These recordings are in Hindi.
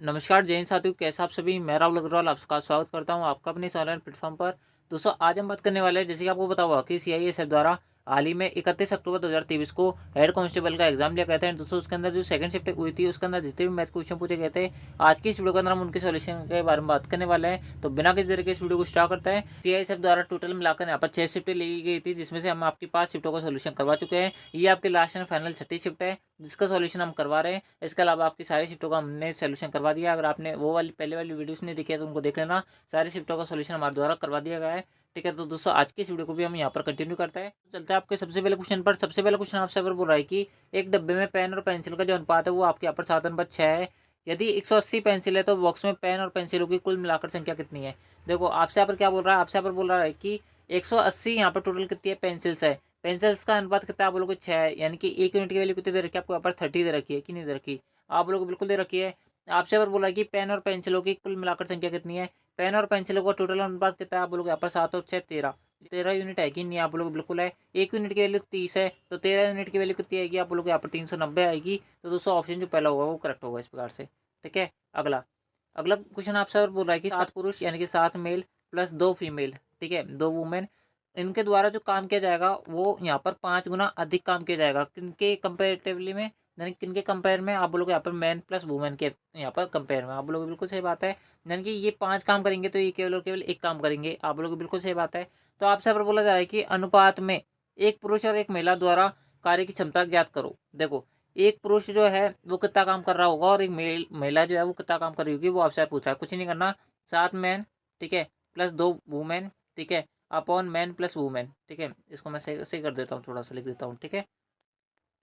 नमस्कार जय हिंद साथियों, कैसे आप सभी। मैं राहुल अग्रवाल आपका स्वागत करता हूं आपका अपने इस ऑनलाइन प्लेटफॉर्म पर। दोस्तों आज हम बात करने वाले हैं, जैसे कि आपको पता हुआ कि सीआईएसएफ द्वारा हाल ही में 31 अक्टूबर 2023 को हेड कांस्टेबल का एग्जाम लिया गया था। दोस्तों उसके अंदर जो सेकंड शिफ्ट हुई थी उसके अंदर जितने भी मैथ क्वेश्चन पूछे गए थे, आज की इस वीडियो के अंदर हम उनके सॉल्यूशन के बारे में बात करने वाले हैं। तो बिना किसी तरीके इस वीडियो को स्टार्ट करते हैं। सीआईएसएफ द्वारा टोटल मिलाकर यहाँ पर 6 शिफ्टें ली गई थी, जिसमें से हम आपकी 5 शिफ्टों का सोल्यूशन करवा चुके हैं। ये आपकी लास्ट एंड फाइनल 6ठी शिफ्ट है जिसका सॉल्यूशन हम करवा रहे हैं। इसके अलावा आपकी सारी शिफ्टों का हमने सोल्यूशन करवा दिया। अगर आपने वो वाली पहले वाली वीडियोस नहीं देखी है तो उनको देख लेना। सारी शिफ्टों का सोल्यूशन हमारे द्वारा करवा दिया गया है। ठीक है, तो दोस्तों आज की इस वीडियो को भी हम यहाँ पर कंटिन्यू करते हैं। तो चलते हैं आपके सबसे पहले क्वेश्चन पर। सबसे पहला क्वेश्चन आपसे पर बोल रहा है कि एक डब्बे में पेन और पेंसिल का जो अनुपात है वो आपके यहाँ पर 7:6 है। यदि 180 पेंसिल है तो बॉक्स में पेन और पेंसिलों की कुल मिलाकर संख्या कितनी है। देखो आपसे यहाँ पर क्या बोल रहा है, आपसे यहाँ पर बोल रहा है कि 180 यहाँ पर टोटल कितनी है पेंसिल्स है। पेंसिल्स का अनुपात कितना है, आप लोगों को 6 है, यानी कि 1 यूनिट की वैल्यू कितनी दे रखी है आपको यहाँ पर 30 दे रखी है कि नहीं दे रखी। आप लोगों को बिल्कुल दे रखी है। आपसे अगर बोला कि पेन और पेंसिलों की कुल मिलाकर संख्या कितनी है। पेन और पेंसिलों का टोटल अनुपात कितना है, आप लोग यहाँ पर 7 और 6 13। 13 यूनिट है कि नहीं, आप लोग बिल्कुल है। 1 यूनिट की वैल्यू 30 है तो 13 यूनिट की वैल्यू कितनी आएगी, आप लोग यहाँ पर 390 आएगी। तो दोस्तों ऑप्शन जो पहला होगा वो करेक्ट होगा इस प्रकार से। ठीक है, अगला अगला क्वेश्चन आपसे और बोल रहा है कि 7 पुरुष यानी कि 7 मेल प्लस 2 फीमेल, ठीक है 2 वुमेन, इनके द्वारा जो काम किया जाएगा वो यहाँ पर 5 गुना अधिक काम किया जाएगा। किनके कंपेरेटिवली में, यानी किनके कंपेयर में, आप बोलोगे यहाँ पर मैन प्लस वुमेन के यहाँ पर कंपेयर में। आप बोलोगे बिल्कुल सही बात है। यानी कि ये 5 काम करेंगे तो ये केवल और केवल एक काम करेंगे। आप बोलोगे बिल्कुल सही बात है। तो आपसे यहाँ पर बोला जा रहा है कि अनुपात में एक पुरुष और एक महिला द्वारा कार्य की क्षमता ज्ञात करो। देखो एक पुरुष जो है वो कितना काम कर रहा होगा और एक महिला जो है वो कितना काम कर रही होगी, वो आपसे पूछ रहा है। कुछ नहीं करना, 7 मैन, ठीक है, प्लस 2 वुमेन, ठीक है, अपॉन मैन प्लस वुमेन। ठीक है, इसको मैं सही सही कर देता हूँ, थोड़ा सा लिख देता हूँ। ठीक है,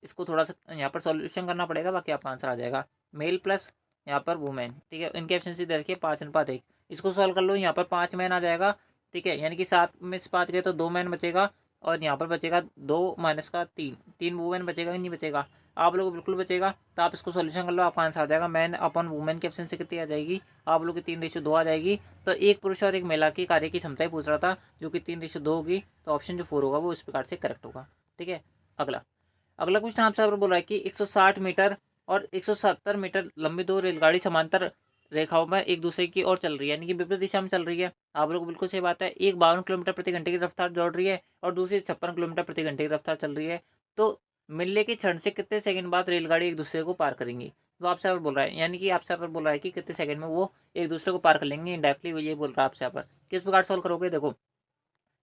इसको थोड़ा सा यहाँ पर सॉल्यूशन करना पड़ेगा, बाकी आपका आंसर आ जाएगा। मेल प्लस यहाँ पर वुमेन, ठीक है, इनकी एफिशिएंसी दे रखी है 5:1। इसको सॉल्व कर लो, यहाँ पर 5 मैन आ जाएगा। ठीक है, यानी कि 7 में से 5 गए तो 2 मैन बचेगा और यहाँ पर बचेगा 2 माइनस का 3, 3 वुमेन बचेगा कि नहीं बचेगा। आप लोग बिल्कुल बचेगा। तो आप इसको सॉल्यूशन कर लो, आपका आंसर आ जाएगा। मैन अपॉन वुमेन की एफिशिएंसी कितनी आ जाएगी, आप लोग की 3:2 आ जाएगी। तो एक पुरुष और एक महिला की कार्य की क्षमता ही पूछ रहा था, जो कि 3:2 होगी। तो ऑप्शन जो 4 होगा वो इस प्रकार से करेक्ट होगा। ठीक है, अगला अगला क्वेश्चन आपसे बोल रहा है कि 160 मीटर और 170 मीटर लंबी दो रेलगाड़ी समांतर रेखाओं में एक दूसरे की ओर चल रही है, यानी कि विपरीत दिशा में चल रही है। आप लोग बिल्कुल सही बात है। एक 52 किलोमीटर प्रति घंटे की रफ्तार दौड़ रही है और दूसरी 56 किलोमीटर प्रति घंटे की रफ्तार चल रही है। तो मिलने के क्षण से कितने सेकंड बाद रेलगाड़ी एक दूसरे को पार करेंगी। तो आपसे यहाँ पर बोल रहा है, यानी कि आपसे यहाँ पर बोल रहा है कि कितने सेकंड में वो एक दूसरे को पार कर लेंगे। इंडायरेक्टली वो ये बोल रहा है आपसे यहाँ पर। किस प्रकार सॉल्व करोगे, देखो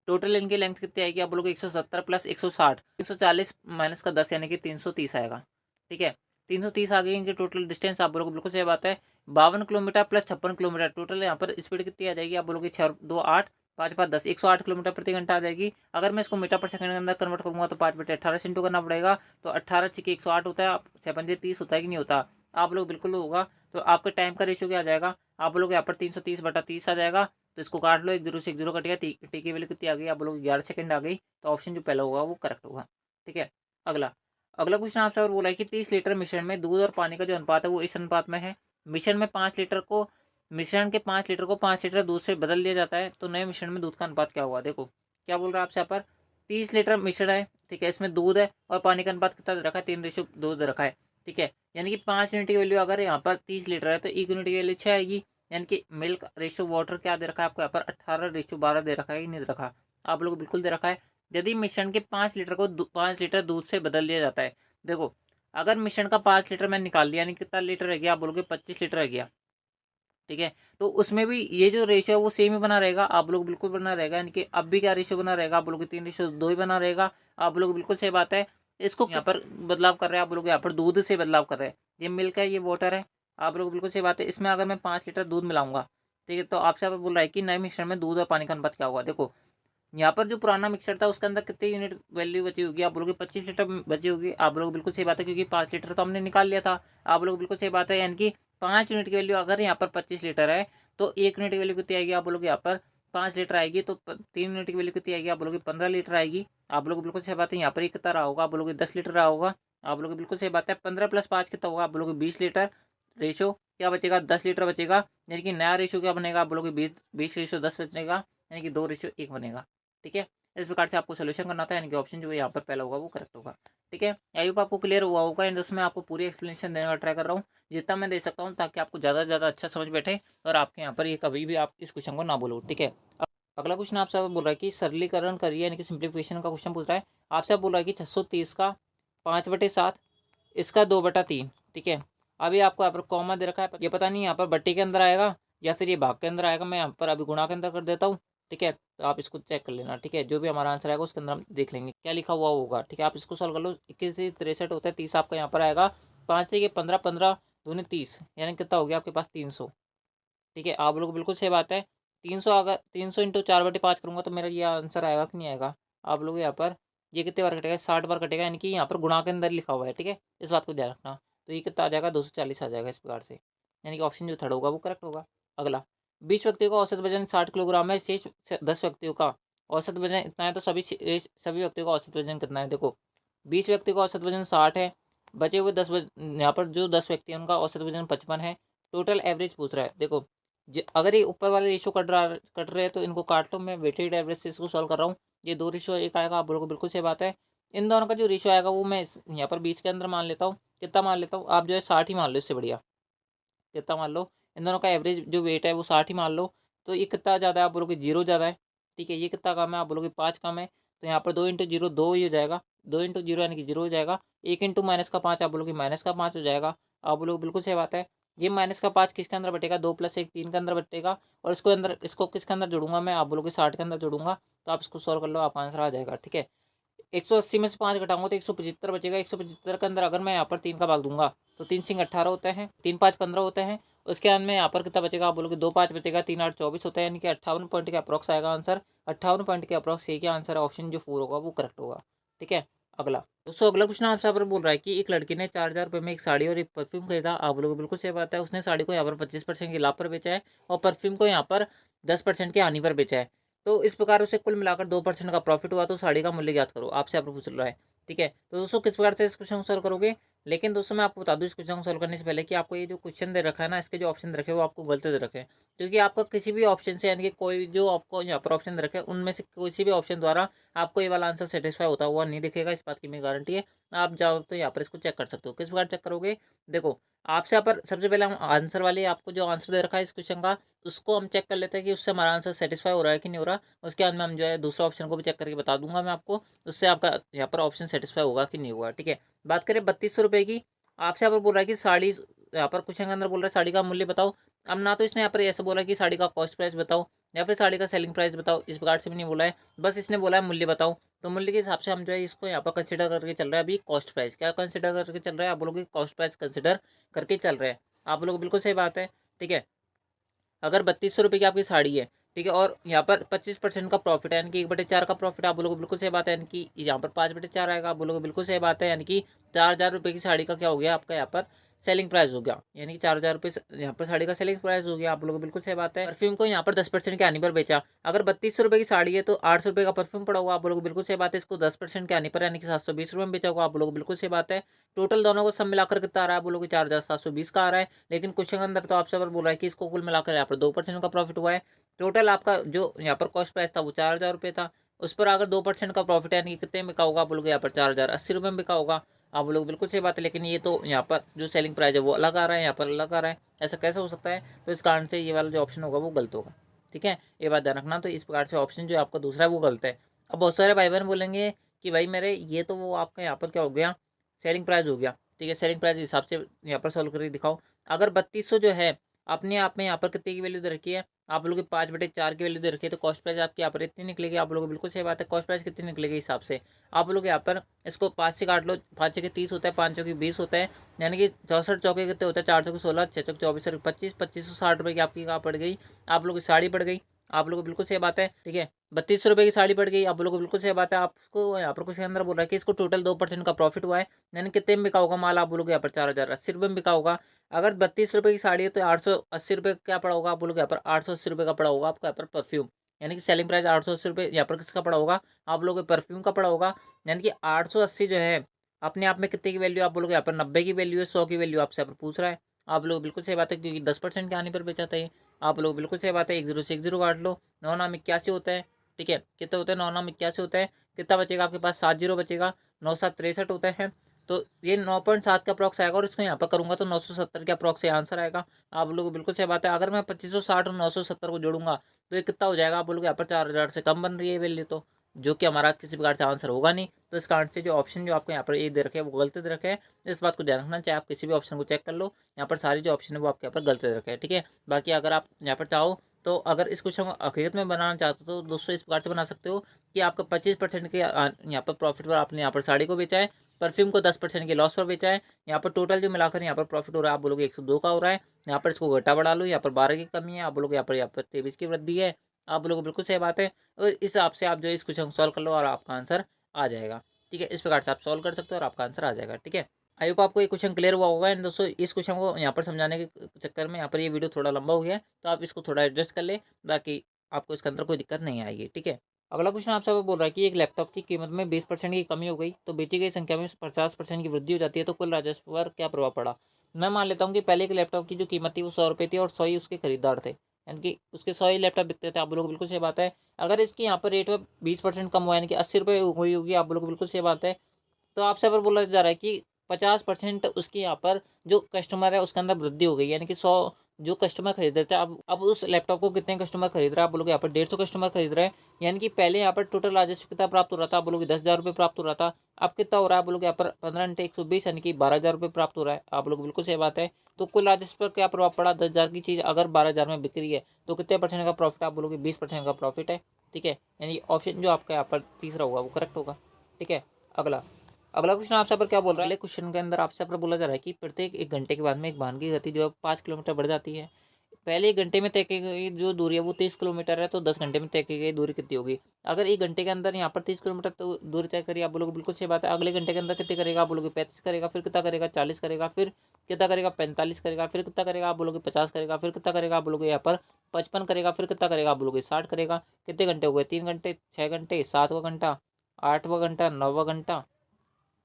टोटल इनकी लेंथ कितनी आएगी, आप लोग 170 प्लस 160, 340 माइनस का 10 यानी कि 330 आएगा। ठीक है, 330 आ गई इनकी टोटल डिस्टेंस। आप लोग बिल्कुल सही बात है। 52 किलोमीटर प्लस 56 किलोमीटर, टोटल यहाँ पर स्पीड कितनी आ जाएगी, आप बोलोगे 6 2 8 5 5 10, 108 किलोमीटर प्रति घंटा आ जाएगी। अगर मैं इसको मीटर पर सेकंड के अंदर कन्वर्ट करूंगा तो 5/18 से इंटू करना पड़ेगा। तो 18 छिके 108 होता है, 6×5 = 30 होता है कि नहीं होता। आप लोग बिल्कुल होगा। तो आपके टाइम का रेशियो क्या आ जाएगा, आप लोग यहाँ पर 330/30 आ जाएगा। तो इसको काट लो, 1 0 से 1 0 कट गया। टी की वैल्यू कितनी आ गई, आप लोग 11 सेकंड आ गई। तो ऑप्शन जो पहला होगा वो करेक्ट होगा। ठीक है, अगला अगला क्वेश्चन आपसे और बोला है कि 30 लीटर मिश्रण में दूध और पानी का जो अनुपात है वो इस अनुपात में है। मिश्रण में 5 लीटर को मिश्रण के 5 लीटर को 5 लीटर दूध से बदल लिया जाता है, तो नए मिश्रण में दूध का अनुपात क्या होगा। देखो क्या बोल रहा है आपसे यहाँ पर, 30 लीटर मिश्रण है, ठीक है, इसमें दूध है और पानी का अनुपात कितना दे रखा है, 3:2 दे रखा है। ठीक है, यानी कि 5 यूनिट की वैल्यू अगर यहाँ पर 30 लीटर है तो 1 यूनिट की वैल्यू 6 आएगी। यानी कि मिल्क रेशियो वाटर क्या दे रखा है आपको यहाँ पर, 18:12 दे रखा है कि नहीं दे रखा। आप लोग बिल्कुल दे रखा है। यदि मिश्रण के 5 लीटर को 5 लीटर दूध से बदल दिया जाता है। देखो अगर मिश्रण का 5 लीटर मैंने निकाल दिया, यानी कितना लीटर रह गया, आप बोलोगे 25 लीटर रह गया। ठीक है, तो उसमें भी ये जो रेशियो है वो सेम ही बना रहेगा। आप लोग बिल्कुल बना रहेगा, यानी कि अब भी क्या रेशियो बना रहेगा, आप लोग 3:2 ही बना रहेगा। आप लोग बिल्कुल सही बात है। इसको यहाँ पर बदलाव कर रहे हैं, आप लोग यहाँ पर दूध से बदलाव कर रहे हैं। ये मिल्क है, ये वाटर है। आप लोग बिल्कुल सही बात है। इसमें अगर मैं 5 लीटर दूध मिलाऊंगा, ठीक है, तो आपसे यहाँ पर बोल रहा है कि नए मिश्रण में दूध और पानी का अनुपात क्या होगा। देखो यहाँ पर जो पुराना मिक्सर था उसके अंदर कितने यूनिट वैल्यू बची होगी, आप लोग 25 लीटर बची होगी। आप लोग बिल्कुल सही बात है, क्योंकि 5 लीटर तो हमने निकाल लिया था। आप लोग बिल्कुल सही बात है, यानी कि 5 यूनिट की वैल्यू अगर यहाँ पर 25 लीटर है तो 1 यूनिट की वैल्यू कितनी आएगी, आप लोग यहाँ पर 5 लीटर आएगी। तो 3 यूनिट की वैल्यू कितनी आएगी, आप लोग 15 लीटर आएगी। आप लोग बिल्कुल सही बात है। यहाँ पर कितना रहा होगा, आप लोग 10 लीटर रहा होगा। आप लोग बिल्कुल सही बात है। 15 + 5 कितना होगा, आप लोग 20 लीटर। रेशो क्या बचेगा, 10 लीटर बचेगा। यानी कि नया रेशो क्या बनेगा, आप लोग 20 20 रेशो 10 बचेगा, यानी कि 2:1 बनेगा। ठीक है, इस प्रकार से आपको सोल्यूशन करना था, यानी कि ऑप्शन जो यहाँ पर पहला होगा वो करेक्ट होगा। ठीक है, आई होप आपको क्लियर हुआ होगा। एंड मैं आपको पूरी एक्सप्लेनेशन देने का ट्राई कर रहा हूँ जितना मैं दे सकता हूँ, ताकि आपको ज़्यादा से ज़्यादा अच्छा समझ बैठे और आपके यहाँ पर ये कभी भी आप इस क्वेश्चन को ना बोलो। ठीक है, अगला क्वेश्चन आपसे बोल रहा है कि सरलीकरण करिए, यानी कि सिंप्लीफिकेशन का क्वेश्चन पूछ रहा है आपसे। बोल रहा है कि 630 का 5/7 इसका 2/3। ठीक है, अभी आपको यहाँ पर कॉमा दे रखा है, ये पता नहीं यहाँ पर बट्टी के अंदर आएगा या फिर ये भाग के अंदर आएगा। मैं यहाँ पर अभी गुणा के अंदर कर देता हूँ। ठीक है, तो आप इसको चेक कर लेना। ठीक है, जो भी हमारा आंसर आएगा उसके अंदर हम देख लेंगे क्या लिखा हुआ होगा। ठीक है, आप इसको सॉल्व कर लो। 21 से 63 होता है, 30 आपका यहाँ पर आएगा। 5 से 15, 15 दूनी 30, यानी कितना हो गया आपके पास 300। ठीक है, आप लोग बिल्कुल सही बात है। 300, अगर 300 इंटू 4/5 करूँगा तो मेरा ये आंसर आएगा कि नहीं आएगा। आप लोग यहाँ पर ये कितने बार कटेगा, 60 बार कटेगा, यानी कि यहाँ पर गुणा के अंदर लिखा हुआ है। ठीक है, इस बात को ध्यान रखना। तो ये कितना आ जाएगा, 240 आ जाएगा इस प्रकार से, यानी कि ऑप्शन जो थर्ड होगा वो करेक्ट होगा। अगला, 20 व्यक्तियों का औसत वजन 60 किलोग्राम है, शेष 10 व्यक्तियों का औसत वजन इतना है, तो सभी व्यक्तियों का औसत वजन कितना है। देखो, 20 व्यक्तियों का औसत वजन 60 है, बचे हुए 10 यहाँ पर जो 10 व्यक्ति हैं उनका औसत वजन 55 है। टोटल एवरेज पूछ रहा है। देखो, अगर ये ऊपर वाले रेशो कट रहे हैं तो इनको काट लो। मैं वेटेड एवरेज से इसको सॉल्व कर रहा हूँ। ये 2 रेशो 1 आएगा, आप लोगों को बिल्कुल सही बात है। इन दोनों का जो रेशो आएगा वो मैं यहाँ पर 20 के अंदर मान लेता हूँ। कितना मान लेता हूँ, आप जो है 60 ही मान लो, इससे बढ़िया। कितना मान लो, इन दोनों का एवरेज जो वेट है वो 60 ही मान लो। तो ये कितना ज़्यादा है, आप बोलोगे 0 ज़्यादा है। ठीक है, ये कितना कम है, आप बोलोगे 5 कम है। तो यहाँ पर 2 इंटू 0 2 ही हो जाएगा। 2 इंटू 0 यानी कि 0 हो जाएगा। 1 इंटू -5, आप बोलोगे -5 हो जाएगा। आप बोलोगे बिल्कुल सही बात है। ये -5 किसके अंदर बटेगा, 2 + 1 3 के अंदर बटेगा। और इसको किसके अंदर जोड़ूंगा मैं, आप बोलोगे 60 के अंदर जोड़ूंगा। तो आप इसको सॉल्व कर लो, आप आंसर आ जाएगा। ठीक है, 180 में से 5 घटाऊंगा तो 175 बचेगा। 175 के अंदर अगर मैं यहाँ पर 3 का भाग दूंगा तो 3 सिंह 18 होते हैं, 3 5 15 होते हैं। उसके बाद में यहाँ पर कितना बचेगा, आप बोलोगे 2 5 बचेगा, 3 8 24 होता है, यानी कि 58 पॉइंट के अप्रॉक्स आएगा आंसर। 58 पॉइंट के अप्रॉक्स ये क्या आंसर है, ऑप्शन जो 4 होगा वो करेक्ट होगा। ठीक है, अगला दोस्तों, अगला क्वेश्चन आपसे यहाँ पर बोल रहा है कि एक लड़की ने 4,000 रुपये में एक साड़ी और एक परफ्यूम खरीदा। आप लोग बिल्कुल सही बात है, उसने साड़ी को यहाँ पर 25% के लाभ पर बेचा है और परफ्यूम को यहाँ पर 10% की हानि पर बेचा है। तो इस प्रकार उसे कुल मिलाकर 2% का प्रॉफिट हुआ, तो साड़ी का मूल्य ज्ञात करो, आपसे आप पूछ रहा है। ठीक है, तो दोस्तों किस प्रकार से इस क्वेश्चन को सॉल्व करोगे। लेकिन दोस्तों मैं आपको बता दूं इस क्वेश्चन को सॉल्व करने से पहले कि आपको ये जो क्वेश्चन दे रखा है ना, इसके जो ऑप्शन दे रखे हैं वो आपको गलत दे रखे हैं। क्योंकि आपका किसी भी ऑप्शन से, यानी कि कोई जो आपको यहाँ पर ऑप्शन दे रखे हैं उनमें से किसी भी ऑप्शन द्वारा आपको ये वाला आंसर सेटिस्फाई होता हुआ नहीं दिखेगा, इस बात की मेरी गारंटी है। आप जाओ तो यहाँ पर इसको चेक कर सकते हो। किस प्रकार चेक करोगे, देखो, आपसे यहाँ पर सबसे पहले हम आंसर वाले आपको जो आंसर दे रखा है इस क्वेश्चन का, उसको हम चेक कर लेते हैं कि उससे हमारा आंसर सेटिस्फाई हो रहा है कि नहीं हो रहा। उसके बाद में हम जो है दूसरा ऑप्शन को भी चेक करके बता दूंगा मैं आपको, उससे आपका यहाँ पर ऑप्शन सेटिस्फाई होगा कि नहीं होगा। ठीक है, बात करें 3200 रुपये की, आपसे यहाँ पर बोल रहा है कि साड़ी, यहाँ पर क्वेश्चन के अंदर बोल रहा है साड़ी का मूल्य बताओ। अब ना तो इसने यहाँ पर ऐसा बोला कि साड़ी का कॉस्ट प्राइस बताओ या फिर साड़ी का सेलिंग प्राइस बताओ, इस प्रकार से भी नहीं बोला है, बस इसने बोला है मूल्य बताओ। तो मूल्य के हिसाब से हम जो है इसको यहाँ पर कंसिडर करके चल रहा है। अभी कॉस्ट प्राइस क्या कंसिडर करके चल रहा है, आप लोग कॉस्ट प्राइस कंसिडर करके चल रहे हैं। आप लोग बिल्कुल सही बात है। ठीक है, अगर 3200 रुपये की आपकी साड़ी है, ठीक है, और यहाँ पर 25% का प्रॉफिट है, यानी कि 1/4 का प्रॉफिट, आप बोलोगे बिल्कुल सही बात है, यानी कि यहाँ पर 5/4 आएगा, आप बोलोगे बिल्कुल सही बात है, यानी कि 4,000 रुपये की साड़ी का क्या हो गया आपका यहाँ पर सेलिंग प्राइस हो गया, यानी कि 4,000 रुपये यहाँ पर साड़ी का सेलिंग प्राइस हो गया। आप लोग बिल्कुल सही बात है। परफ्यूम को यहाँ पर 10% के आने पर बेचा। अगर 3200 रुपये की साड़ी है तो 800 रुपये का परफ्यूम पड़ा हुआ, आप लोग बिल्कुल सही बात है। इसको 10% के आने पर यानी कि 720 रुपये में बेचा हुआ, आप लोग बिल्कुल सही बात है। टोटल दोनों को सब मिलाकर कितना आ रहा है, बोलोगे 4,720 का आ रहा है। लेकिन क्वेश्चन के अंदर तो आपसे बोल रहा है कि इसको कुल मिलाकर यहाँ पर 2% का प्रॉफिट हुआ है। टोटल आपका जो यहाँ पर कॉस्ट प्राइस था वो 4,000 रुपये था, उस पर अगर 2% का प्रॉफिट है, यानी कि कितने में बिका होगा, आप लोग यहाँ पर 4,080 रुपये में बिका होगा। आप लोग बिल्कुल सही बात है। लेकिन ये तो यहाँ पर जो सेलिंग प्राइस है वो अलग आ रहा है, यहाँ पर अलग आ रहा है, ऐसा कैसे हो सकता है। तो इस कारण से ये वाला जो ऑप्शन होगा वो गलत होगा। ठीक है, ये बात ध्यान रखना। तो इस प्रकार से ऑप्शन जो आपका दूसरा है वो गलत है। अब बहुत सारे भाई बहन बोलेंगे कि भाई मेरे ये तो वो आपका यहाँ पर क्या हो गया, सेलिंग प्राइस हो गया। ठीक है, सेलिंग प्राइस हिसाब से यहाँ पर सॉल्व करके दिखाओ। अगर 3200 जो है अपने आप में यहाँ पर कितने की वैल्यू दे रखी है, आप लोग 5/4 की वैल्यू दे रखी है, तो कॉस्ट प्राइस आपकी यहाँ पर इतनी निकलेगी। आप लोग बिल्कुल सही बात है, कॉस्ट प्राइस कितनी निकलेगी हिसाब से आप लोग यहाँ पर इसको 5 से काट लो। 5 छः के 30 होता है, 5 चौके 20 होता है, यानी कि 64 चौके कितने होते हैं, 4 चौके 16, 6 चौके 24 और 25, 2560 रुपये की आपकी कहाँ पड़ गई, आप लोग की साड़ी पड़ गई। आप लोग को बिल्कुल सही बात है। ठीक है, 3200 रुपये की साड़ी पड़ गई, आप लोग को बिल्कुल सही बात है। आपको यहाँ पर कुछ अंदर बोल रहा है कि इसको टोटल 2% का प्रॉफिट हुआ है, यानी कितने में बिका होगा माल, आप बोलोगे यहाँ पर 4,080 रुपये में बिका होगा। अगर 32 रुपये की साड़ी है तो 880 रुपये क्या पड़ा होगा, आप बोलोगे यहाँ पर 880 रुपये का पड़ा होगा आपका यहाँ पर परफ्यूम, यानी कि सेलिंग प्राइस 880 रुपये यहाँ पर किसका पड़ा होगा, आप लोगों के परफ्यूम का पड़ा होगा। यानी कि 880 जो है अपने आप में कितने की वैल्यू, आप बोलोगे यहाँ पर 90 की वैल्यू है, 100 की वैल्यू आपसे यहाँ पर पूछ रहा है। आप लोग बिल्कुल सही बात है, क्योंकि 10% के आने पर बेचा था ये। आप लोग बिल्कुल सही बात है, 10 से 10 काट लो, 9 9 81 होता है, ठीक है, कितने होते हैं, 9 9 81 होते हैं, कितना बचेगा आपके पास, 7 जीरो बचेगा, 9 7 63 होते हैं। तो ये 9.7 का अप्रॉक्स आएगा और इसको यहाँ पर करूँगा तो 970 के अप्रॉक्स से आंसर आएगा। आप लोगों को बिल्कुल सही बात है। अगर मैं 2560 और 970 को जोड़ूंगा तो ये कितना हो जाएगा, आप बोलोगे यहाँ पर 4000 से कम बन रही है वैल्यू, तो जो कि हमारा किसी प्रकार से आंसर होगा नहीं। तो इसका आंसर जो ऑप्शन जो आपको यहाँ पर ए दे रखे हैं वो गलत दे रखे हैं। इस बात को ध्यान रखना, चाहे आप किसी भी ऑप्शन को चेक कर लो, यहाँ पर सारी जो ऑप्शन है वो आपके यहाँ पर गलत दे रखे हैं। ठीक है, बाकी अगर आप यहाँ पर चाहो तो अगर इस क्वेश्चन को हकीकत में बनाना चाहते हो तो दोस्तों इस प्रकार से बना सकते हो कि आपका 25% के यहाँ पर प्रॉफिट पर आपने यहाँ पर साड़ी को बेचा है, परफ्यूम को 10% के लॉस पर बेचा है। यहाँ पर टोटल जो मिलाकर यहाँ पर प्रॉफिट हो रहा है आप बोलोगे 102 का हो रहा है। यहाँ पर इसको घटा बढ़ा लो, यहाँ पर 12 की कमी है, आप बोलोगे यहाँ पर 23 की वृद्धि है। आप बोलोगे बिल्कुल सही बात है। और इस हिसाब से आप जो इस क्वेश्चन को सॉल्व कर लो और आपका आंसर आ जाएगा। ठीक है, इस प्रकार से आप सॉल्व कर सकते हो और आपका आंसर आ जाएगा। ठीक है, आई होप आपको ये क्वेश्चन क्लियर हुआ होगा। एंड दोस्तों इस क्वेश्चन को यहाँ पर समझाने के चक्कर में यहाँ पर ये वीडियो थोड़ा लंबा हो गया है, तो आप इसको थोड़ा एडजस्ट कर ले, बाकी आपको इसके अंदर कोई दिक्कत नहीं आएगी। ठीक है, अगला क्वेश्चन आपसे बोल रहा है कि एक लैपटॉप की कीमत में 20% की कमी हो गई तो बेची गई संख्या में 50% की वृद्धि हो जाती है, तो कुल राजस्व पर क्या प्रभाव पड़ा। मैं मान लेता हूँ कि पहले के लैपटॉप की जो कीमत थी वो 100 रुपये थी और 100 ही उसके खरीदार थे, यानी कि उसके 100 ही लैपटॉप बिकते थे। आप लोग बिल्कुल सही बात है। अगर इसकी यहाँ पर रेट में 20% कम हुआ, यानी कि 80 रुपये हुई होगी, आप लोग बिल्कुल सही बात है। तो आपसे यहाँ पर बोला जा रहा है कि 50% उसकी यहाँ पर जो कस्टमर है उसके अंदर वृद्धि हो गई, यानी कि 100 जो कस्टमर खरीद रहे थे अब उस लैपटॉप को कितने कस्टमर खरीद रहे हैं, आप बोलोगे यहाँ पर 150 कस्टमर खरीद रहे हैं। यानी कि पहले यहाँ पर टोटल राजस्व कितना प्राप्त हो रहा था, आप बोलोगे 10,000 रुपये प्राप्त हो रहा था। अब कितना हो रहा है, आप बोलोगे यहाँ पर 15 × 120 यानी कि 12,000 रुपये प्राप्त हो रहा है। आप लोग बिल्कुल सही बात है। तो कुल राजस्व पर क्या प्रभाव पड़ा, 10,000 की चीज़ अगर 12,000 में बिक रही है तो कितने परसेंट का प्रॉफिट, आप बोलोगे 20% का प्रॉफिट है। ठीक है, यानी ऑप्शन जो आपका यहाँ पर तीसरा होगा वो करेक्ट होगा। ठीक है, अगला अगला क्वेश्चन आपसे पर क्या बोल रहा है, अगले क्वेश्चन के अंदर आपसे पर बोला जा रहा है कि प्रत्येक 1 घंटे के बाद में एक वाहन की गति जो है 5 किलोमीटर बढ़ जाती है। पहले 1 घंटे में तय की गई जो दूरी है वो 30 किलोमीटर है, तो 10 घंटे में तय की गई दूरी कितनी होगी। अगर 1 घंटे के अंदर यहाँ पर 30 किलोमीटर तो दूरी तय करिए, आप बोलोगे बिल्कुल सही बात है। अगले घंटे के अंदर कितने करेगा, आप बोलोगे 35 करेगा, फिर कितना करेगा 40 करेगा, फिर कितना करेगा 45 करेगा, फिर कितना करेगा आप बोलोगे 50 करेगा, फिर कितना करेगा आप बोलोगे यहाँ पर 55 करेगा, फिर कितना करेगा आप बोलोगे 60 करेगा। कितने घंटे हो गए, 3 घंटे, 6 घंटे, 7वां घंटा, 8वां घंटा, 9वां घंटा।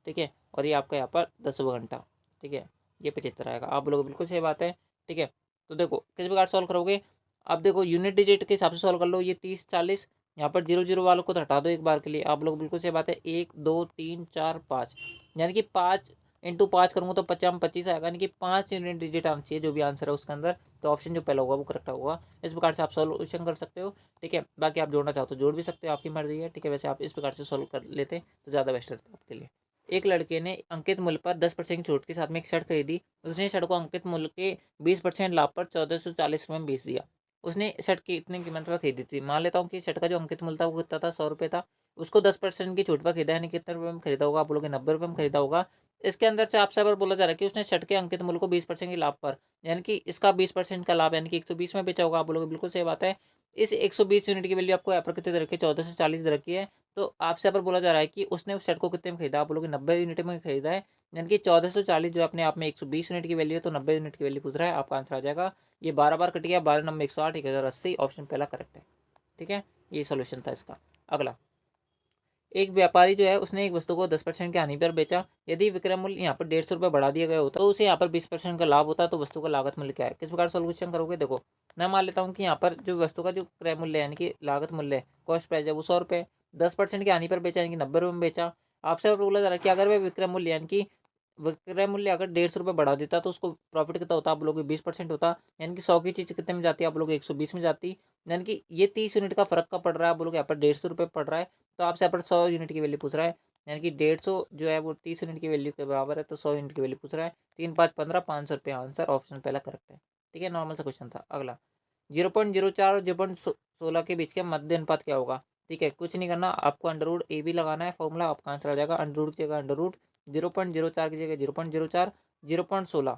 ठीक है, और ये आपका यहाँ पर 10वां घंटा। ठीक है, ये 75 आएगा। आप लोग बिल्कुल सही बात है। ठीक है, तो देखो किस प्रकार सॉल्व करोगे। अब देखो यूनिट डिजिट के हिसाब से सॉल्व कर लो। ये 30 40, यहाँ पर 0 0 वालों को तो हटा दो एक बार के लिए। आप लोग बिल्कुल सही बात है। 1 2 3 4 5, यानी कि 5 × 5 करूँगा तो 25 आएगा, यानी कि 5 यूनिट डिजिट आना चाहिए जो भी आंसर है उसके अंदर। तो ऑप्शन जो पहला होगा वो करेक्ट होगा। इस प्रकार से आप सॉल्यूशन कर सकते हो। ठीक है, बाकी आप जोड़ना चाहो तो जोड़ भी सकते हो, आपकी मर्जी है। ठीक है, वैसे आप इस प्रकार से सॉल्व कर लेते तो ज़्यादा बेस्ट रहता आपके लिए। एक लड़के ने अंकित मूल्य पर 10% की छूट के साथ में एक शर्ट खरीदी। उसने शर्ट को अंकित मूल्य के 20% लाभ पर 1440 रुपये में बेच दिया। उसने शर्ट की इतनी कीमत पर खरीदी थी। मान लेता हूँ कि शर्ट का जो अंकित मूल्य था वो कितना था, 100 रुपये था। उसको 10% की छूट पर खरीदा, यानी कितने रुपये में खरीदा होगा, आप बोलोगे 90 रुपये में खरीदा होगा। इसके अंदर से आपसे अगर बोला जा रहा है कि उसने शर्ट के अंकित मूल्य को 20% के लाभ पर, यानी कि इसका 20% का लाभ यानी कि 120 में बेचा होगा। आप बोलोगे बिल्कुल सही बात है। इस 120 यूनिट की वैल्यू आपको यहाँ पर कितने दे रखी है, 14 से 40 दे रखी है। तो आपसे यहाँ पर बोला जा रहा है कि उसने उस शर्ट को कितने में खरीदा, आप बोलोगे 90 यूनिट में खरीदा है। यानी कि 14 से 40 जो अपने आप में 120 यूनिट की वैल्यू है, तो 90 यूनिट की वैल्यू पूछ रहा है। आपका आंसर आ जाएगा। ये 12 बार कट गया, 12 नंबर 108, 1080, ऑप्शन पहला करेक्ट है। ठीक है, ये सोल्यूशन था इसका। अगला, एक व्यापारी जो है उसने एक वस्तु को 10% की हानि पर बेचा। यदि विक्रय मूल्य यहाँ पर 150 रुपये बढ़ा दिया गया होता तो उसे यहाँ पर 20% का लाभ होता, तो वस्तु का लागत मूल्य क्या है। किस प्रकार सोल्यूशन करोगे, देखो मैं मान लेता हूँ कि यहाँ पर जो वस्तु का जो क्रय मूल्य है यानी कि लागत मूल्य है, कॉस्ट प्राइस है, वो 100 रुपये, 10% की हानि पर बेचा यानी कि 90 रुपये में बेचा। आपसे बोला जा रहा है कि अगर वह विक्रय मूल्य यानी कि विक्रय मूल्य अगर 150 रुपये बढ़ा देता तो उसको प्रॉफिट कितना होता, आप लोग 20% होता, यानी कि 100 की चीज़ कितने में जाती है, आप लोग 120 में जाती। यानी कि ये 30 यूनिट का फर्क का पड़ रहा है, आप लोग यहाँ पर 150 रुपये पड़ रहा है। तो आपसे यहाँ पर 100 यूनिट की वैल्यू पूछ रहा है, यानी कि 150 जो है वो 30 यूनिट की वैल्यू के बराबर है, तो 100 यूनिट की वैल्यू पूछ रहा है। 3 5 15, 500 रुपये आंसर, ऑप्शन पहला करेक्ट है। ठीक है, नॉर्मल सा क्वेश्चन था। अगला, 0.04 और 0.16 के बीच का मध्य अनुपात क्या होगा। ठीक है, कुछ नहीं करना, आपको अंडर रूट ए भी लगाना है, फॉर्मूला आपका आंसर आ जाएगा। अंडर रूट की जगह अंडर रूट, 0.04 की जगह 0.04, 0.16,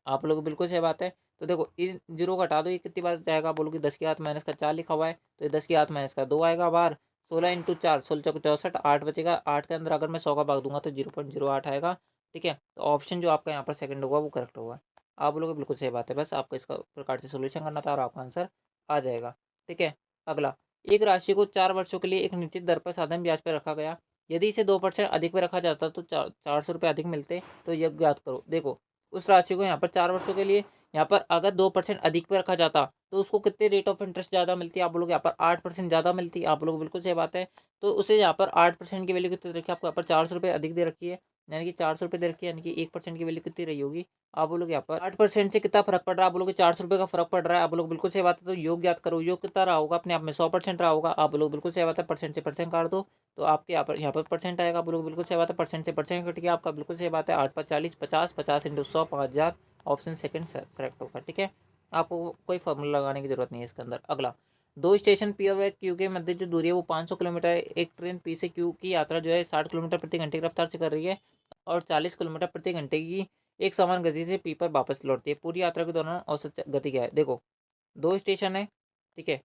आप लोग बिल्कुल सही बात है। तो देखो इस जीरो को हटा दो, ये कितनी बार जाएगा, बोलोगे 10⁻⁴ लिखा हुआ है, तो ये 10⁻⁴ आएगा बाहर। 16 × 4, 16 × 64, 8 बचेगा। 8 के अंदर अगर मैं 100 का भाग दूंगा तो 0.08 आएगा। ठीक है, तो ऑप्शन जो आपका यहाँ पर सेकंड होगा वो करेक्ट होगा। आप बोलोगे बिल्कुल सही बात है, बस आपको इसका प्रकार से सोल्यूशन करना था और आपका आंसर आ जाएगा। ठीक है, अगला, एक राशि को 4 वर्षों के लिए एक निश्चित दर पर साधारण ब्याज पर रखा गया। यदि इसे 2% अधिक पे रखा जाता तो 400 रुपये अधिक मिलते, तो यह ज्ञात करो। देखो उस राशि को यहाँ पर 4 वर्षों के लिए यहाँ पर अगर 2% अधिक पे रखा जाता तो उसको कितने रेट ऑफ इंटरेस्ट ज़्यादा मिलती है, आप लोग यहाँ पर 8% ज़्यादा मिलती है। आप लोग बिल्कुल सही बात है। तो उसे यहाँ पर 8% की वैल्यू कितनी रखी है, आपको यहाँ पर 400 रुपये अधिक दे रखी है, यानी कि 400 रुपये दे रखी है, यानी कि 1% की वैल्यू कितनी रही होगी। आप लोग यहाँ पर 8% से कितना फर्क पड़ रहा है, आप लोग 400 रुपये का फर्क पड़ रहा है। आप लोग बिल्कुल सही बात है। तो योग याद करो, योग कितना रहा होगा, अपने आप में 100% रहा होगा। आप लोग बिल्कुल सही बात है, परसेंट से परसेंट काट दो तो आपके यहाँ पर परसेंट आएगा। आप लोग बिल्कुल सही बात है, परसेंट से परसेंट कट गया आपका, बिल्कुल सही बात है। 8×5 = 40, 50, 50 × 100 5000, ऑप्शन सेकंड करेक्ट होगा। ठीक है, आपको कोई फॉर्मूला लगाने की जरूरत नहीं है इसके अंदर। अगला, दो स्टेशन पी और क्यू के मध्य जो दूरी है वो 500 किलोमीटर है। एक ट्रेन पी से क्यू की यात्रा जो है 60 किलोमीटर प्रति घंटे की रफ्तार से कर रही है और 40 किलोमीटर प्रति घंटे की एक समान गति से पी पर वापस लौटती है। पूरी यात्रा के दौरान औसत गति क्या है। देखो, दो स्टेशन है, ठीक है,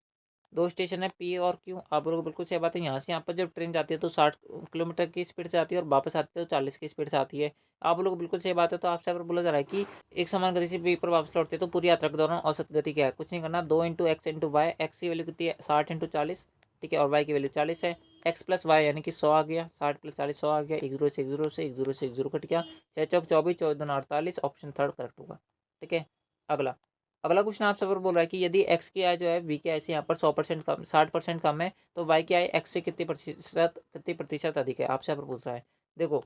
दो स्टेशन है पी और क्यू। आप लोग बिल्कुल सही बात है। यहाँ से यहाँ पर जब ट्रेन जाती है तो 60 किलोमीटर की स्पीड से आती है और वापस आती है तो 40 की स्पीड से आती है। आप लोग बिल्कुल सही बात है। तो आपसे अगर बोला जा रहा है कि एक समान गति से पी पर वापस लौटते हैं तो पूरी यात्रा के दौरान औसत गति क्या है, कुछ नहीं करना, 2 × x × y। एक्स की वैल्यू कितनी है, 60 × 40, ठीक है, और वाई की वैल्यू 40 है। एक्स प्लस वाई यानी कि 100 आ गया, 60 + 40 100 आ गया। एक जीरो से एक जीरो से एक जीरो से एक जीरो कट गया, 6×4 = 24, 14×2 = 48, ऑप्शन थर्ड करेक्ट होगा। ठीक है, अगला, अगला क्वेश्चन आपसे पर बोल रहा है कि यदि एक्स की आय जो है वी की आय से यहाँ पर 100% कम, 60% कम है तो वाई की आय एक्स से कितनी प्रतिशत अधिक है, आपसे यहाँ पर पूछ रहा है। देखो,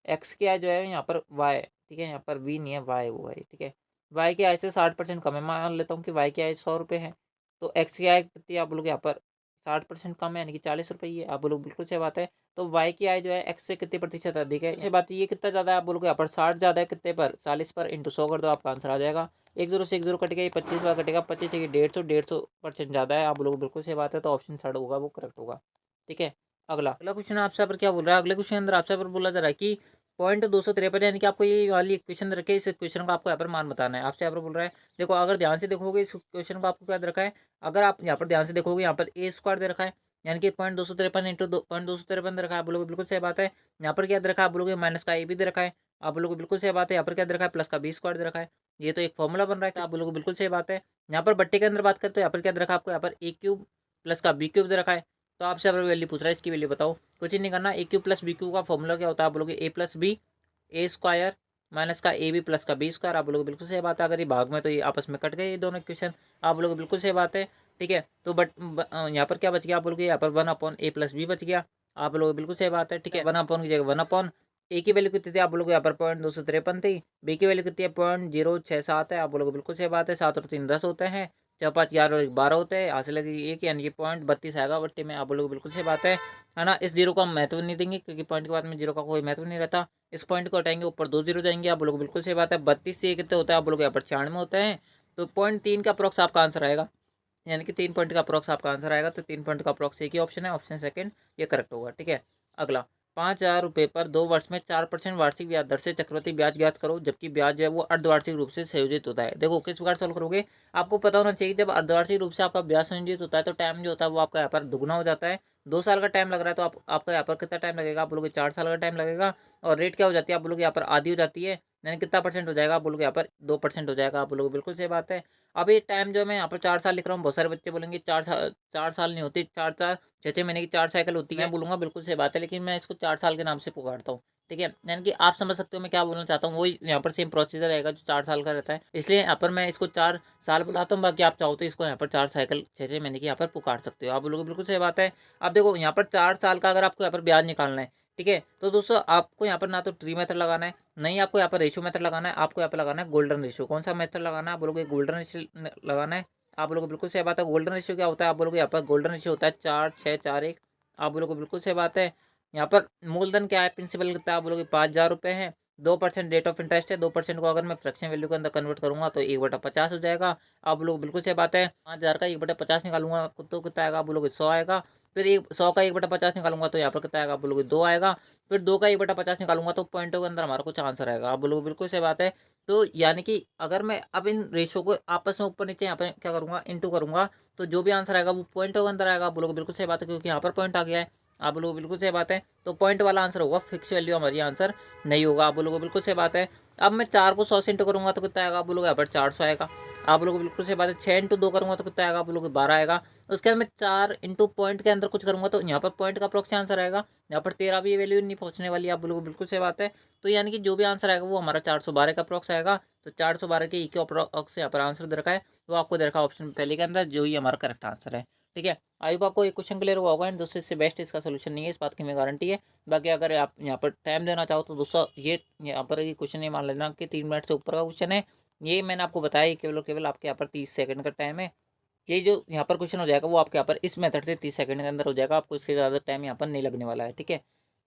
एक्स की आय जो है यहाँ पर वाई, ठीक है, यहाँ पर वी नहीं है, वाई हुआ है, ठीक है। वाई की आय से 60% कम है, मान लेता हूँ कि वाई की आय 100 रुपये है, तो एक्स की आय कितनी है, आप लोग यहाँ पर 60% कम है, यानी कि 40 रुपये ही है। आप लोग बिल्कुल सही बात है। तो वाई की आय जो है एक्स से कितनी प्रतिशत अधिक है, सही बात है। ये कितना ज़्यादा है, आप लोग यहाँ पर 60 ज़्यादा है, कितने पर, 40 पर, इंटू 100 कर दो, आपका आंसर आ जाएगा। एक जीरो से एक जीरो कट गया, ये 25 बार कटेगा, 25 है, 150% ज़्यादा है। आप लोग बिल्कुल सही बात है। तो ऑप्शन थर्ड होगा वो करेक्ट होगा। ठीक है, अगला, अगला क्वेश्चन आपसे पर क्या बोल रहा है, अगले क्वेश्चन अंदर आपसे पर बोला जा रहा है कि पॉइंट 253, यानी कि आपको ये वाली इक्वेशन रखे, इस इक्वेशन का आपको यहाँ पर मान बताना है। आपसे यहाँ पर बोल रहा है, देखो अगर ध्यान से देखोगे इस क्वेश्चन को, आपको क्या दे रखा है, अगर आप यहाँ पर ध्यान से देखोगे, यहाँ पर a² दे रखा है, यानी कि 0.253 इंटू 0.253 दे रखा है। आप लोग बिल्कुल सही बात है। यहाँ पर क्या दे रखा है, आप लोग माइनस का a भी दे रखा है। आप लोग बिल्कुल सही बात है। यहाँ पर क्या दे रखा है, प्लस का b² दे रखा है। ये तो एक फॉर्मूला बन रहा है, आप लोग बिल्कुल सही बात है। यहाँ पर बट्टे के अंदर बात करते हो, यहाँ पर क्या दे रखा है आपको, यहाँ पर a³ प्लस का b³ दे रखा है। तो आपसे यहाँ पर वैल्यू पूछ रहा है, इसकी वैल्यू बताओ। कुछ ही नहीं करना, a³ प्लस b³ का फॉर्मूला क्या होता है, आप बोलोगे a+b² माइनस का a b प्लस का b²। आप लोग बिल्कुल सही बात है। अगर ये भाग में तो ये आपस में कट गए ये दोनों इक्वेशन। आप लोग बिल्कुल सही बात है। ठीक है, तो यहाँ पर क्या बच गया, आप बोलोगे यहाँ पर 1/a+b बच गया। आप लोग बिल्कुल सही बात है। ठीक है, 1 की जगह 1 की वैल्यू कितनी थी, आप लोग यहाँ पर 0.253 थी। बी की वैल्यू कितनी है, 0.067 है। आप लोग बिल्कुल सही बात है। 7 और 3 10 होते हैं, 4 5 11 और 12 होते हैं, हासिल लगी एक, यानी कि 0.32 आएगा बट्टे में। आप लोग बिल्कुल सही बात है ना। इस जीरो को हम महत्व नहीं देंगे क्योंकि पॉइंट के बाद में जीरो का कोई महत्व नहीं रहता। इस पॉइंट को हटाएंगे, ऊपर 2 जीरो जाएंगे। आप लोग बिल्कुल सही बात है। 32 से ये कितने होता है, आप लोग यहाँ पर 96 होते हैं। तो 0.3 का अप्रॉक्स आपका आंसर आएगा, यानी कि 3 पॉइंट का अप्रॉक्स आपका आंसर आएगा। तो 3 पॉइंट का अप्रॉक्स एक ही ऑप्शन है, ऑप्शन सेकंड, ये करेक्ट होगा। ठीक है, अगला, 5,000 रुपये पर 2 वर्ष में 4% वार्षिक ब्याज दर से चक्रवृद्धि ब्याज ज्ञात करो, जबकि ब्याज जो है वो अर्धवार्षिक रूप से संयोजित होता है। देखो किस प्रकार सॉल्व करोगे, आपको पता होना चाहिए जब अर्धवार्षिक रूप से आपका ब्याज संयोजित होता है तो टाइम जो होता है वो आपका यहाँ पर दुगना हो जाता है। 2 साल का टाइम लग रहा है तो आपका यहाँ पर कितना टाइम लगेगा, आप बोलोगे 4 साल का टाइम लगेगा। और रेट क्या हो जाती है, आप बोलोगे यहाँ पर आधी हो जाती है, यानी कितना परसेंट हो जाएगा, आप बोलोगे यहाँ पर 2% हो जाएगा। आप लोग बिल्कुल सही बात है। अब ये टाइम जो मैं यहाँ पर 4 साल लिख रहा हूँ, बहुत सारे बच्चे बोलेंगे 4 साल नहीं होती, 4 6 महीने की 4 साइकिल होती है। मैं बोलूँगा बिल्कुल सही बात है, लेकिन मैं इसको 4 साल के नाम से पुकारता हूँ। ठीक है, यानी कि आप समझ सकते हो मैं क्या बोलना चाहता हूँ। वही यहाँ पर सेम प्रोसीजर रहेगा जो 4 साल का रहता है, इसलिए यहाँ पर मैं इसको 4 साल बुलाता हूँ। बाकी आप चाहो तो इसको यहाँ पर 4 साइकिल 6 6 महीने की यहाँ पर पुकार सकते हो। आप लोग बिल्कुल सही बात है। अब देखो यहाँ पर 4 साल का अगर आपको यहाँ पर ब्याज निकालना है, ठीक है, तो दोस्तों आपको यहाँ पर ना तो ट्री मेथड लगाना है, नहीं आपको यहाँ पर रेशियो मेथड लगाना है, आपको यहाँ पर लगाना है गोल्डन रेशियो। कौन सा मेथड लगाना है, आप लोग गोल्डन रेशियो लगाना है। आप लोग बिल्कुल सही बात है। गोल्डन रेशियो क्या होता है, आप लोग यहाँ पर गोल्डन रेशियो होता है 4 6 4 1। आप लोग बिल्कुल सही बात है। यहाँ पर मूलधन क्या है, प्रिंसिपल कितना है, आप बोलोगे 5,000 रुपये है। 2% रेट ऑफ इंटरेस्ट है, 2% को अगर मैं फ्रैक्शन वैल्यू के अंदर कन्वर्ट करूंगा तो 1/50 हो जाएगा। आप लोग बिल्कुल सही बात है। 5,000 का 1/50 निकालूंगा तो कितना आएगा, आप बोलोगे 100 आएगा। फिर 100 का 1/50 निकालूंगा तो यहाँ पर कितना आएगा, आप बोलोगे 2 आएगा। फिर 2 का 1/50 निकालूंगा तो पॉइंटों के अंदर हमारा कुछ आंसर आएगा। आप लोग बिल्कुल सही बात है। तो यानी कि अगर मैं अब इन रेशो को आपस में ऊपर नीचे यहाँ पर क्या करूंगा, इंटू करूंगा, तो जो भी आंसर आएगा वो पॉइंटों के अंदर आएगा। आप लोग बिल्कुल सही बात है, क्योंकि यहाँ पर पॉइंट आ गया है। आप बोलोगे बिल्कुल सही बात है। तो पॉइंट वाला आंसर होगा, फिक्स वैल्यू हमारी आंसर नहीं होगा। आप बोलोगे बिल्कुल सही बात है। अब मैं 4 को 100 से इंटू करूँगा तो कितना आएगा? आप बोलोगे यहाँ पर 400 आएगा। आप लोग बिल्कुल सही बात है। 6 इंटू 2 करूँगा तो कितना आएगा? आप लोग 12 आएगा। उसके बाद मैं 4 इंटू पॉइंट के अंदर कुछ करूँगा तो यहाँ पर पॉइंट का अप्रोक्स आंसर आएगा। यहाँ पर 13 भी वैल्यू नहीं पहुँचने वाली। आप लोग बिल्कुल सही बात है। तो यानी कि जो भी आंसर आएगा वो हमारा 412 का अप्रोक्स आएगा। तो 412 के ई के अप्रोक्स यहाँ पर आंसर दे रखा है, तो आपको दे रखा है ऑप्शन पहले के अंदर, जो ही हमारा करेक्ट आंसर है। ठीक है, आई होप आपको एक क्वेश्चन क्लियर हुआ होगा। एंड दोस्तों इससे बेस्ट इसका सोल्यूशन नहीं है, इस बात की मैं गारंटी है। बाकी अगर आप यहाँ पर टाइम देना चाहो तो दोस्तों ये यहाँ पर ये क्वेश्चन ये मान लेना कि 3 मिनट से ऊपर का क्वेश्चन है। ये मैंने आपको बताया, ये केवल और केवल आपके यहाँ पर 30 सेकंड का टाइम है। ये जो यहाँ पर क्वेश्चन हो जाएगा वो आपके यहाँ पर इस मेथड से 30 सेकंड के अंदर हो जाएगा। आपको इससे ज़्यादा टाइम यहाँ पर नहीं लगने वाला है। ठीक है,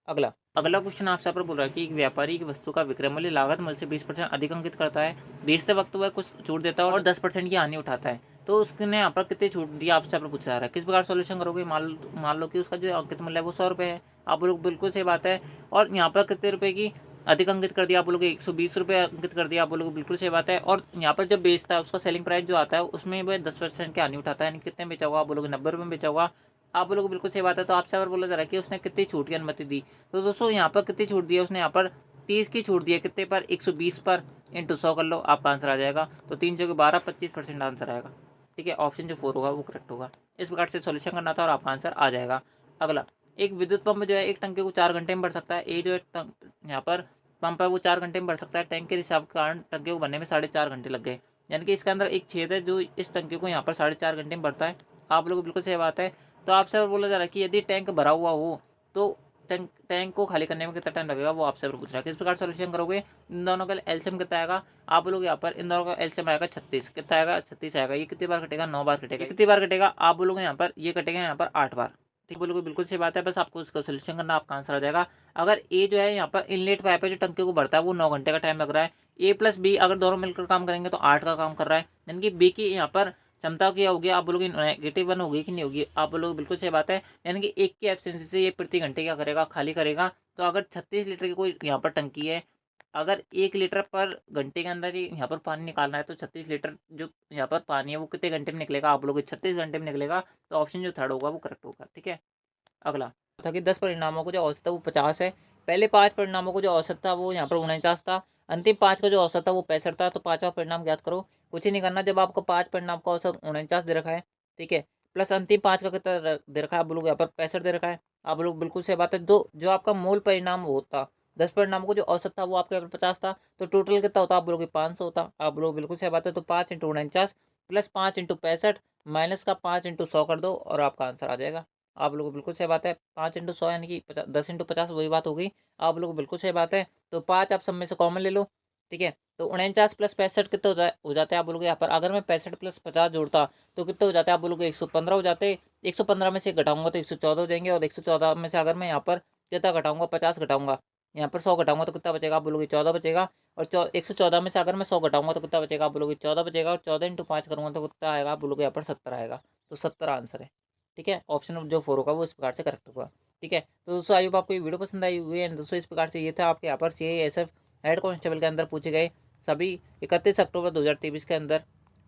अगला अगला क्वेश्चन आपसे यहाँ पर बोल रहा है कि एक व्यापारी की वस्तु का विक्रय मूल्य लागत मूल्य से 20% अधिक अंकित करता है। बेचते वक्त वह कुछ छूट देता है और 10% की हानि उठाता है। तो उसने यहाँ पर कितनी छूट दी आपसे यहाँ पर पूछा जा रहा है। किस प्रकार सोल्यूशन करोगे? मान लो कि उसका जो अंकित मूल्य है वो 100 रुपये है। आप लोग बिल्कुल सही बात है। और यहाँ पर कितने रुपए की अधिक अंकित कर दिया? आप लोग 120 रुपये अंकित कर दिया। आप लोग बिल्कुल सही बात है। और यहाँ पर जब बेचता है उसका सेलिंग प्राइस जो आता है उसमें वह 10% की हानि उठाता है। यानी कितने बेचा होगा? आप लोग 90 रुपये में बेचा होगा। आप लोग बिल्कुल सही बात है। तो आपसे अगर बोला जा रहा है कि उसने कितनी छूट की अनुमति दी, तो दोस्तों यहाँ पर कितनी छूट दी है उसने? यहाँ पर 30 की छूट दी है। कितने पर? 120 पर इंटू 100 कर लो, आपका आंसर आ जाएगा। तो 3 चौके 12, 25% आंसर आएगा। ठीक है, ऑप्शन जो 4 होगा वो करेक्ट होगा। इस प्रकार से सोल्यूशन करना था और आपका आंसर आ जाएगा। अगला, एक विद्युत पंप जो है एक टंकी को 4 घंटे में भर सकता है। ये जो है यहाँ पर पंप है वो 4 घंटे में भर सकता है। टैंक के रिसाव के कारण टंकी को भरने में 4.5 घंटे लग गए। यानी कि इसके अंदर एक छेद है जो इस टंकी को यहाँ पर 4.5 घंटे में भरता है। आप लोग बिल्कुल सही बात है। तो आपसे बोला जा रहा है कि यदि टैंक भरा हुआ हो तो टैंक को खाली करने में कितना टाइम लगेगा, वो आपसे पूछ रहा है। किस प्रकार सोल्यूशन करोगे? इन दोनों का एलसीएम कितना आएगा? आप लोग यहाँ पर इन दोनों का एलसीएम आएगा 36। कितना आएगा? 36 आएगा। ये कितनी बार कटेगा? 9 बार कटेगा। कितनी बार कटेगा? आप बोलोगे यहाँ पर ये कटेगा यहाँ पर 8 बार। ठीक बोलोगे बिल्कुल सही बात है। बस आपको इसका सोल्यूशन करना, आपका आंसर आ जाएगा। अगर ए जो है यहाँ पर इनलेट पाइप है जो टंकी को भरता है वो 9 घंटे का टाइम लग रहा है। ए प्लस बी अगर दोनों मिलकर काम करेंगे तो 8 का काम कर रहा है। यानी कि बी की यहाँ पर क्षमता क्या होगी? आप बोलोगे -1 होगी कि नहीं होगी? आप बोलोगे बिल्कुल सही बात है। यानी कि एक की एफिशिएंसी से ये प्रति घंटे क्या करेगा? खाली करेगा। तो अगर 36 लीटर की कोई यहाँ पर टंकी है, अगर 1 लीटर पर घंटे के अंदर ही यहाँ पर पानी निकालना है, तो 36 लीटर जो यहाँ पर पानी है वो कितने घंटे में निकलेगा? आप बोलोगे 36 घंटे में निकलेगा। तो ऑप्शन जो थर्ड होगा वो करेक्ट होगा। ठीक है, अगला था कि 10 परिणामों को जो औसत था वो 50 है। पहले 5 परिणामों को जो औसत था वो यहाँ पर 49 था। अंतिम 5 का जो औसत था वो 65 था। तो 5वां परिणाम ज्ञात करो। कुछ ही नहीं करना, जब आपको 5 परिणाम का औसत 49 दे रखा है, ठीक है, प्लस अंतिम 5 का कितना दे रखा है? आप लोग यहाँ पर 65 दे रखा है। आप लोग बिल्कुल सही बात है। दो जो आपका मूल परिणाम होता 10 परिणामों को जो औसत था वो आपके यहाँ पर 50 था। तो टोटल कितना होता? आप बोलोगे 500 होता। आप लोग बिल्कुल सही बात है। तो 5 इंटू 49 प्लस 5 इंटू 65 माइनस का 5 इंटू 100 कर दो और आपका आंसर आ जाएगा। आप लोगों को बिल्कुल सही बात है। 5 इंटू 100 यानी कि 10 इंटू 50 वही बात हो गई। आप लोगों को बिल्कुल सही बात है। तो 5 आप सब में से कॉमन ले लो। ठीक है, तो 49 प्लस 65 कितने हो जाते हैं? आप बोलोगे यहाँ पर अगर मैं 65 प्लस 50 जोड़ता तो कितने हो जाते हैं? आप बोलोगे 115 हो जाते। 115 में से घटाऊंगा तो 114 हो जाएंगे। और 114 में से अगर मैं यहाँ पर कितना घटाऊंगा? 50 घटाऊंगा, यहाँ पर 100 घटाऊंगा तो कितना बचेगा? आप बोलोगे 14 बचेगा। और 114 में से अगर मैं 100 घटाऊंगा तो कितना बचेगा? आप बोलोगे 14 बचेगा। और 14 इंटू 5 करूँगा तो कितना आएगा? आप बोलोगे यहाँ पर 70 आएगा। तो 70 आंसर है। ठीक है, ऑप्शन जो 4 होगा वो इस प्रकार से करेक्ट होगा। ठीक है, तो दोस्तों आई होप आपको ये वीडियो पसंद आई हुई है। दोस्तों इस प्रकार से ये था आपके यहाँ पर CISF हेड कांस्टेबल के अंदर पूछे गए सभी 31 अक्टूबर 2023 के अंदर,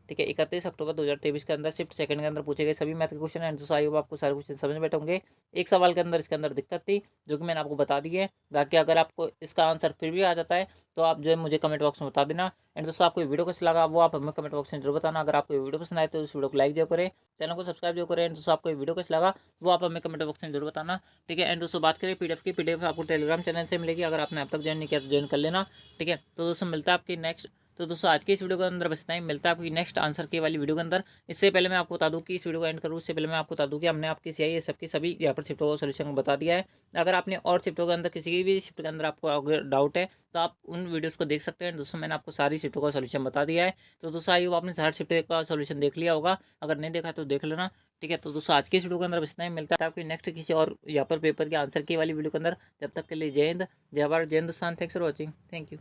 ठीक है, 31 अक्टूबर 2023 के अंदर शिफ्ट सेकंड के अंदर पूछे गए सभी मैथ के क्वेश्चन है। दोस्तों आई होप आपको सारे क्वेश्चन समझ में बैठे होंगे। एक सवाल के अंदर इसके अंदर दिक्कत थी जो कि मैंने आपको बता दी है। बाकी अगर आपको इसका आंसर फिर भी आ जाता है तो आप जो है मुझे कमेंट बॉक्स में बता देना। एंड दोस्तों आपको वीडियो कैसे लगा वो आप हमें कमेंट बॉक्स में जरूर बताना। अगर आपको वीडियो पसंद आए तो इस वीडियो को लाइक जो करें, चैनल को सब्सक्राइब जो करें। एंड दोस्तों आपको वीडियो कैसे लगा वो आप हमें कमेंट बॉक्स में जरूर बताना। ठीक है, एंड दोस्तों बात करें PDF की, PDF आपको टेलीग्राम चैनल से मिलेगी। अगर आपने अब तक ज्वाइन नहीं किया तो ज्वाइन कर लेना। ठीक है, तो दोस्तों मिलता है आपकी नेक्स्ट। तो दोस्तों आज की इस वीडियो के अंदर बस इतना ही। मिलता है आपकी नेक्स्ट आंसर की वाली वीडियो के अंदर। इससे पहले मैं आपको बता दूं कि इस वीडियो को एंड करूँ उससे पहले मैं आपको बता दूं कि हमने आपकी CISF की सभी यहाँ पर शिफ्टों का सोल्यूशन बता दिया है। अगर आपने और शिफ्टों के अंदर किसी भी शिफ्ट के अंदर आपको अगर डाउट है तो आप उन वीडियोस को देख सकते हैं। दोस्तों मैंने आपको सारी शिफ्टों का सोल्यूशन बता दिया है। तो दोस्तों आई होप आपने हर शिफ्ट का सोल्यूशन देख लिया होगा। अगर नहीं देखा तो देख लेना। ठीक है, तो दोस्तों आज की इस वीडियो के अंदर बस इतना ही। मिलता है आपकी नेक्स्ट किसी और यहाँ पर पेपर के आंसर की वाली वीडियो के अंदर। जब तक के लिए जय हिंद, जय भारत, जय Hindustan. Thanks for watching. Thank you.